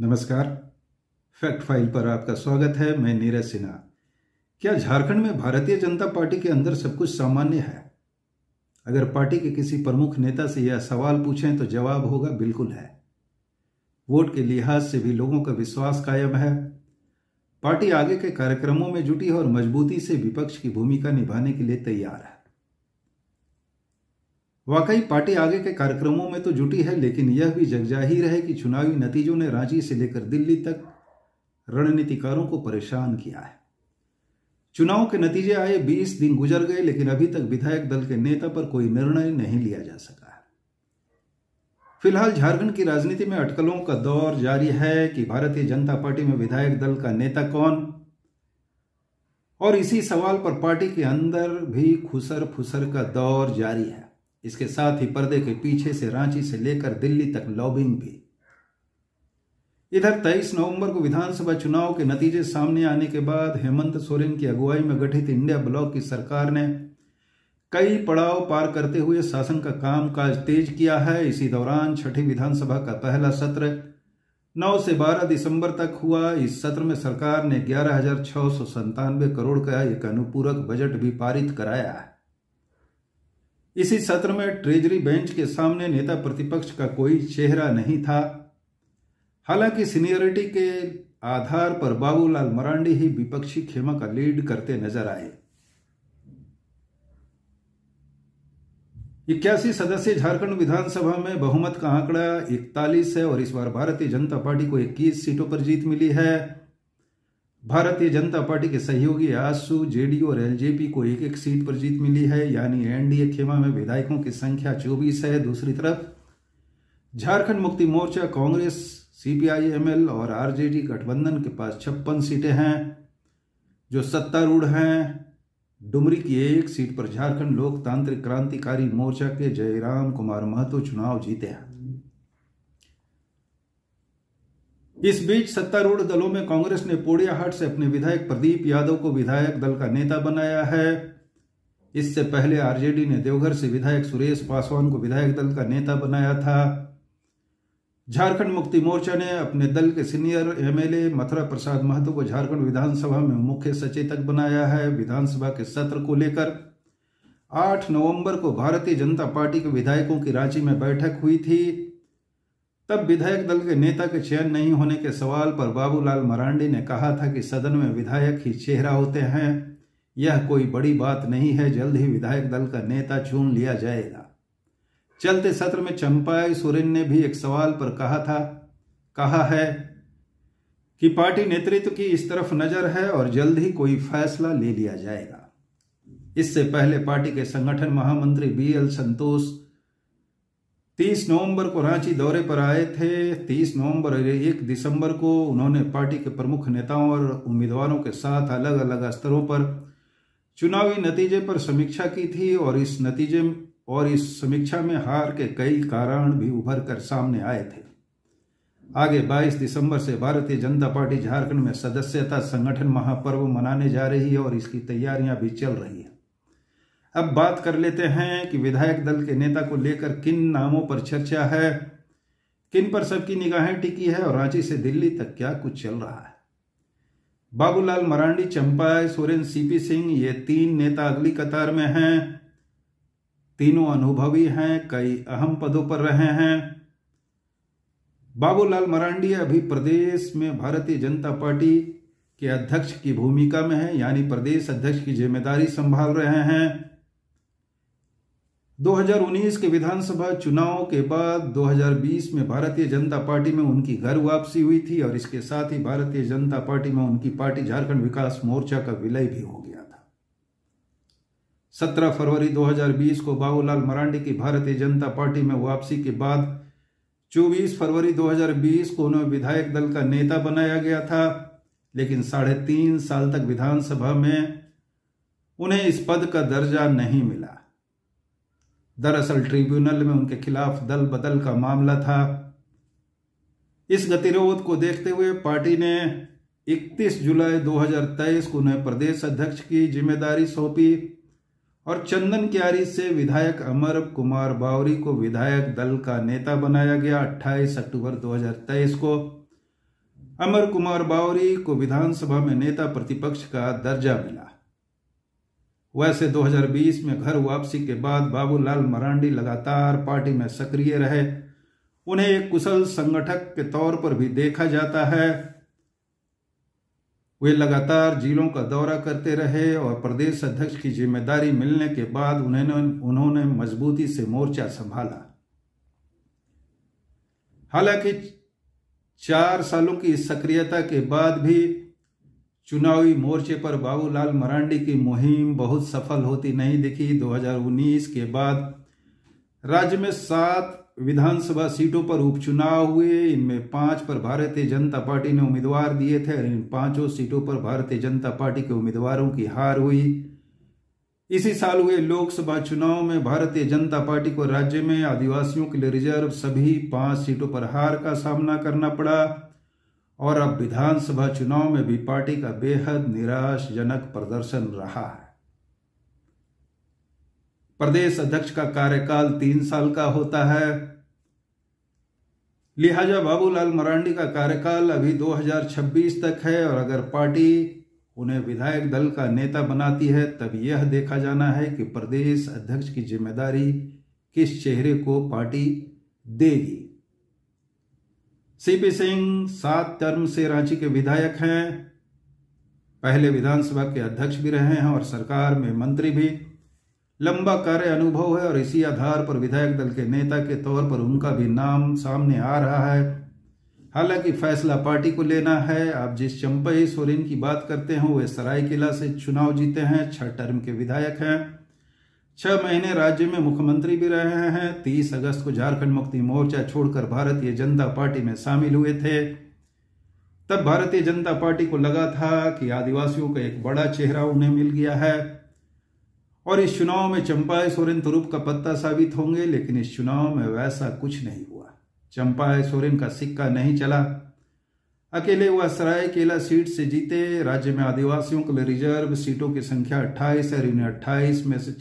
नमस्कार। Fact file पर आपका स्वागत है। मैं नीरज सिन्हा। क्या झारखंड में भारतीय जनता पार्टी के अंदर सब कुछ सामान्य है? अगर पार्टी के किसी प्रमुख नेता से यह सवाल पूछें तो जवाब होगा बिल्कुल है। वोट के लिहाज से भी लोगों का विश्वास कायम है। पार्टी आगे के कार्यक्रमों में जुटी है और मजबूती से विपक्ष की भूमिका निभाने के लिए तैयार है। वाकई पार्टी आगे के कार्यक्रमों में तो जुटी है, लेकिन यह भी जगजाहिर है कि चुनावी नतीजों ने रांची से लेकर दिल्ली तक रणनीतिकारों को परेशान किया है। चुनाव के नतीजे आए 20 दिन गुजर गए, लेकिन अभी तक विधायक दल के नेता पर कोई निर्णय नहीं लिया जा सका है। फिलहाल झारखंड की राजनीति में अटकलों का दौर जारी है कि भारतीय जनता पार्टी में विधायक दल का नेता कौन, और इसी सवाल पर पार्टी के अंदर भी खुसर फुसर का दौर जारी है। इसके साथ ही पर्दे के पीछे से रांची से लेकर दिल्ली तक लॉबिंग भी। इधर 23 नवंबर को विधानसभा चुनाव के नतीजे सामने आने के बाद हेमंत सोरेन की अगुवाई में गठित इंडिया ब्लॉक की सरकार ने कई पड़ाव पार करते हुए शासन का कामकाज तेज किया है। इसी दौरान छठी विधानसभा का पहला सत्र 9 से 12 दिसंबर तक हुआ। इस सत्र में सरकार ने 11,697 करोड़ का एक अनुपूरक बजट भी पारित कराया है। इसी सत्र में ट्रेजरी बेंच के सामने नेता प्रतिपक्ष का कोई चेहरा नहीं था। हालांकि सीनियरिटी के आधार पर बाबूलाल मरांडी ही विपक्षी खेमा का लीड करते नजर आए। 81 सदस्यीय झारखंड विधानसभा में बहुमत का आंकड़ा 41 है और इस बार भारतीय जनता पार्टी को 21 सीटों पर जीत मिली है। भारतीय जनता पार्टी के सहयोगी आजसू, जेडीयू और एलजेपी को एक एक सीट पर जीत मिली है, यानी एनडीए खेमा में विधायकों की संख्या 24 है। दूसरी तरफ झारखंड मुक्ति मोर्चा, कांग्रेस, सीपीआई-एमएल और आरजेडी गठबंधन के पास 56 सीटें हैं जो सत्तारूढ़ हैं। डुमरी की एक सीट पर झारखंड लोकतांत्रिक क्रांतिकारी मोर्चा के जयराम कुमार महतो चुनाव जीते हैं। इस बीच सत्तारूढ़ दलों में कांग्रेस ने पोड़ियाहाट से अपने विधायक प्रदीप यादव को विधायक दल का नेता बनाया है। इससे पहले आरजेडी ने देवघर से विधायक सुरेश पासवान को विधायक दल का नेता बनाया था। झारखंड मुक्ति मोर्चा ने अपने दल के सीनियर एमएलए मथुरा प्रसाद महतो को झारखंड विधानसभा में मुख्य सचेतक बनाया है। विधानसभा के सत्र को लेकर 8 नवंबर को भारतीय जनता पार्टी के विधायकों की रांची में बैठक हुई थी। तब विधायक दल के नेता के चयन नहीं होने के सवाल पर बाबूलाल मरांडी ने कहा था कि सदन में विधायक ही चेहरा होते हैं, यह कोई बड़ी बात नहीं है, जल्द ही विधायक दल का नेता चुन लिया जाएगा। चलते सत्र में चंपाई सोरेन ने भी एक सवाल पर कहा है कि पार्टी नेतृत्व की इस तरफ नजर है और जल्द ही कोई फैसला ले लिया जाएगा। इससे पहले पार्टी के संगठन महामंत्री बीएल संतोष 30 नवंबर को रांची दौरे पर आए थे। 30 नवंबर और 1 दिसंबर को उन्होंने पार्टी के प्रमुख नेताओं और उम्मीदवारों के साथ अलग अलग स्तरों पर चुनावी नतीजे पर समीक्षा की थी और इस समीक्षा में हार के कई कारण भी उभर कर सामने आए थे। आगे 22 दिसंबर से भारतीय जनता पार्टी झारखंड में सदस्यता संगठन महापर्व मनाने जा रही है और इसकी तैयारियां भी चल रही है। अब बात कर लेते हैं कि विधायक दल के नेता को लेकर किन नामों पर चर्चा है, किन पर सबकी निगाहें टिकी है और रांची से दिल्ली तक क्या कुछ चल रहा है। बाबूलाल मरांडी, चंपाई सोरेन, सीपी सिंह, ये 3 नेता अगली कतार में हैं। तीनों अनुभवी हैं, कई अहम पदों पर रहे हैं। बाबूलाल मरांडी अभी प्रदेश में भारतीय जनता पार्टी के अध्यक्ष की भूमिका में है, यानी प्रदेश अध्यक्ष की जिम्मेदारी संभाल रहे हैं। 2019 के विधानसभा चुनाव के बाद 2020 में भारतीय जनता पार्टी में उनकी घर वापसी हुई थी और इसके साथ ही भारतीय जनता पार्टी में उनकी पार्टी झारखंड विकास मोर्चा का विलय भी हो गया था। 17 फरवरी 2020 को बाबूलाल मरांडी की भारतीय जनता पार्टी में वापसी के बाद 24 फरवरी 2020 को उन्हें विधायक दल का नेता बनाया गया था, लेकिन 3.5 साल तक विधानसभा में उन्हें इस पद का दर्जा नहीं मिला। दरअसल ट्रिब्यूनल में उनके खिलाफ दल बदल का मामला था। इस गतिरोध को देखते हुए पार्टी ने 31 जुलाई 2023 को उन्हें प्रदेश अध्यक्ष की जिम्मेदारी सौंपी और चंदन क्यारी से विधायक अमर कुमार बावरी को विधायक दल का नेता बनाया गया। 28 अक्टूबर 2023 को अमर कुमार बावरी को विधानसभा में नेता प्रतिपक्ष का दर्जा मिला। वैसे 2020 में घर वापसी के बाद बाबूलाल मरांडी लगातार पार्टी में सक्रिय रहे। उन्हें एक कुशल संगठक के तौर पर भी देखा जाता है। वे लगातार जिलों का दौरा करते रहे और प्रदेश अध्यक्ष की जिम्मेदारी मिलने के बाद उन्होंने मजबूती से मोर्चा संभाला। हालांकि 4 सालों की सक्रियता के बाद भी चुनावी मोर्चे पर बाबूलाल मरांडी की मुहिम बहुत सफल होती नहीं दिखी। 2019 के बाद राज्य में 7 विधानसभा सीटों पर उपचुनाव हुए। इनमें 5 पर भारतीय जनता पार्टी ने उम्मीदवार दिए थे और इन 5 सीटों पर भारतीय जनता पार्टी के उम्मीदवारों की हार हुई। इसी साल हुए लोकसभा चुनाव में भारतीय जनता पार्टी को राज्य में आदिवासियों के लिए रिजर्व सभी 5 सीटों पर हार का सामना करना पड़ा और अब विधानसभा चुनाव में भी पार्टी का बेहद निराशाजनक प्रदर्शन रहा है। प्रदेश अध्यक्ष का कार्यकाल 3 साल का होता है, लिहाजा बाबूलाल मरांडी का कार्यकाल अभी 2026 तक है और अगर पार्टी उन्हें विधायक दल का नेता बनाती है तब यह देखा जाना है कि प्रदेश अध्यक्ष की जिम्मेदारी किस चेहरे को पार्टी देगी। सीपी सिंह 7 टर्म से रांची के विधायक हैं, पहले विधानसभा के अध्यक्ष भी रहे हैं और सरकार में मंत्री भी। लंबा कार्य अनुभव है और इसी आधार पर विधायक दल के नेता के तौर पर उनका भी नाम सामने आ रहा है। हालांकि फैसला पार्टी को लेना है। आप जिस चंपई सोरेन की बात करते हैं वे सरायकेला से चुनाव जीते हैं, 6 टर्म के विधायक हैं, 6 महीने राज्य में मुख्यमंत्री भी रहे हैं। 30 अगस्त को झारखंड मुक्ति मोर्चा छोड़कर भारतीय जनता पार्टी में शामिल हुए थे। तब भारतीय जनता पार्टी को लगा था कि आदिवासियों का एक बड़ा चेहरा उन्हें मिल गया है और इस चुनाव में चंपाई सोरेन तुरुप का पत्ता साबित होंगे, लेकिन इस चुनाव में वैसा कुछ नहीं हुआ। चंपाई सोरेन का सिक्का नहीं चला। अकेले वह सरायकेला सीट से जीते। राज्य में आदिवासियों के लिए रिजर्व सीटों की संख्या 28 है और इन 28 में से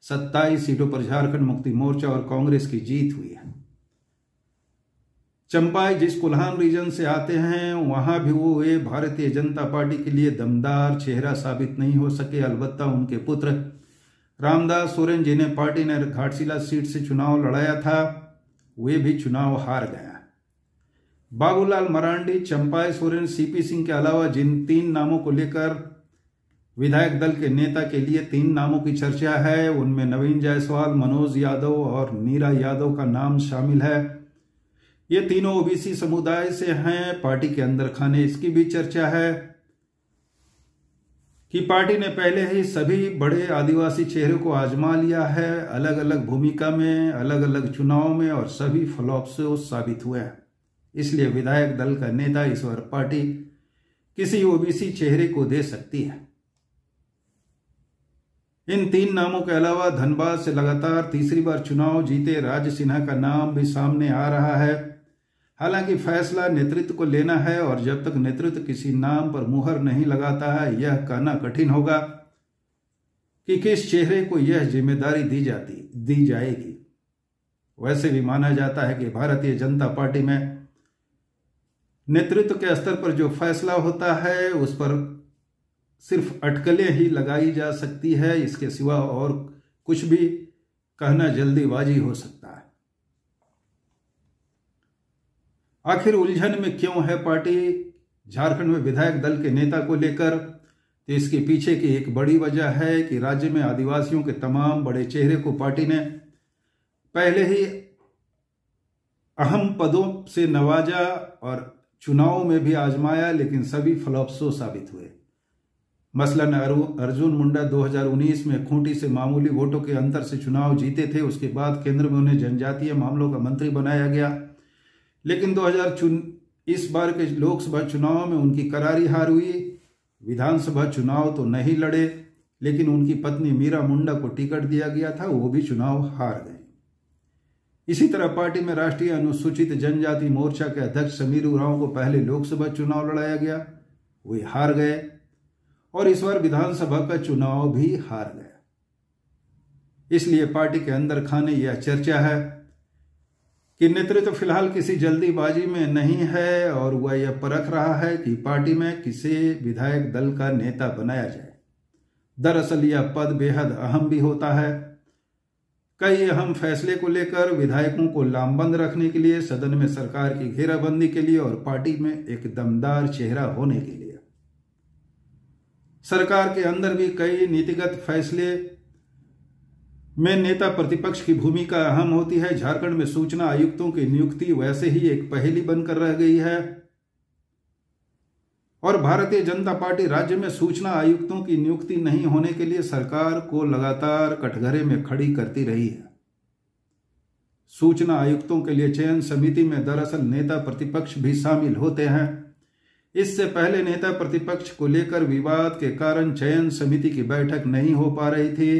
27 सीटों पर झारखंड मुक्ति मोर्चा और कांग्रेस की जीत हुई है। चंपाई जिस कोल्हान रीजन से आते हैं वहां भी वो भारतीय जनता पार्टी के लिए दमदार चेहरा साबित नहीं हो सके। अलबत्ता उनके पुत्र रामदास सोरेन जिन्हें पार्टी ने घाटशिला सीट से चुनाव लड़ाया था वे भी चुनाव हार गया। बाबूलाल मरांडी, चंपाई सोरेन, सीपी सिंह के अलावा जिन 3 नामों को लेकर विधायक दल के नेता के लिए 3 नामों की चर्चा है उनमें नवीन जायसवाल, मनोज यादव और नीरा यादव का नाम शामिल है। ये तीनों ओबीसी समुदाय से हैं। पार्टी के अंदर खाने इसकी भी चर्चा है कि पार्टी ने पहले ही सभी बड़े आदिवासी चेहरों को आजमा लिया है, अलग अलग भूमिका में, अलग अलग चुनाव में, और सभी फ्लॉप से साबित हुए हैं। इसलिए विधायक दल का नेता इस बार पार्टी किसी ओबीसी चेहरे को दे सकती है। इन 3 नामों के अलावा धनबाद से लगातार तीसरी बार चुनाव जीते राज सिन्हा का नाम भी सामने आ रहा है। हालांकि फैसला नेतृत्व को लेना है और जब तक नेतृत्व किसी नाम पर मुहर नहीं लगाता है यह कहना कठिन होगा कि किस चेहरे को यह जिम्मेदारी दी जाएगी। वैसे भी माना जाता है कि भारतीय जनता पार्टी में नेतृत्व के स्तर पर जो फैसला होता है उस पर सिर्फ अटकलें ही लगाई जा सकती है, इसके सिवा और कुछ भी कहना जल्दीबाजी हो सकता है। आखिर उलझन में क्यों है पार्टी झारखंड में विधायक दल के नेता को लेकर? तो इसके पीछे की एक बड़ी वजह है कि राज्य में आदिवासियों के तमाम बड़े चेहरे को पार्टी ने पहले ही अहम पदों से नवाजा और चुनाव में भी आजमाया, लेकिन सभी फ्लॉप्सो साबित हुए। मसलन अर्जुन मुंडा 2019 में खूंटी से मामूली वोटों के अंतर से चुनाव जीते थे। उसके बाद केंद्र में उन्हें जनजातीय मामलों का मंत्री बनाया गया, लेकिन इस बार के लोकसभा चुनाव में उनकी करारी हार हुई। विधानसभा चुनाव तो नहीं लड़े, लेकिन उनकी पत्नी मीरा मुंडा को टिकट दिया गया था, वो भी चुनाव हार गए। इसी तरह पार्टी में राष्ट्रीय अनुसूचित जनजाति मोर्चा के अध्यक्ष समीर उरांव को पहले लोकसभा चुनाव लड़ाया गया, वे हार गए, और इस बार विधानसभा का चुनाव भी हार गया। इसलिए पार्टी के अंदर खाने यह चर्चा है कि नेतृत्व फिलहाल किसी जल्दीबाजी में नहीं है और वह यह परख रहा है कि पार्टी में किसे विधायक दल का नेता बनाया जाए। दरअसल यह पद बेहद अहम भी होता है। कई अहम फैसले को लेकर विधायकों को लामबंद रखने के लिए, सदन में सरकार की घेराबंदी के लिए और पार्टी में एक दमदार चेहरा होने के लिए। सरकार के अंदर भी कई नीतिगत फैसले में नेता प्रतिपक्ष की भूमिका अहम होती है। झारखंड में सूचना आयुक्तों की नियुक्ति वैसे ही एक पहेली बनकर रह गई है और भारतीय जनता पार्टी राज्य में सूचना आयुक्तों की नियुक्ति नहीं होने के लिए सरकार को लगातार कटघरे में खड़ी करती रही है। सूचना आयुक्तों के लिए चयन समिति में दरअसल नेता प्रतिपक्ष भी शामिल होते हैं। इससे पहले नेता प्रतिपक्ष को लेकर विवाद के कारण चयन समिति की बैठक नहीं हो पा रही थी।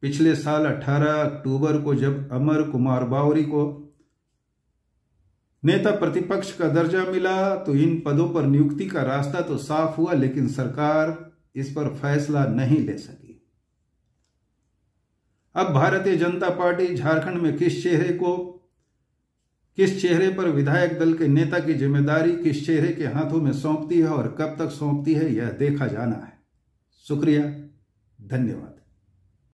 पिछले साल 18 अक्टूबर को जब अमर कुमार बावरी को नेता प्रतिपक्ष का दर्जा मिला तो इन पदों पर नियुक्ति का रास्ता तो साफ हुआ, लेकिन सरकार इस पर फैसला नहीं ले सकी। अब भारतीय जनता पार्टी झारखंड में किस चेहरे पर विधायक दल के नेता की जिम्मेदारी किस चेहरे के हाथों में सौंपती है और कब तक सौंपती है, यह देखा जाना है। शुक्रिया, धन्यवाद।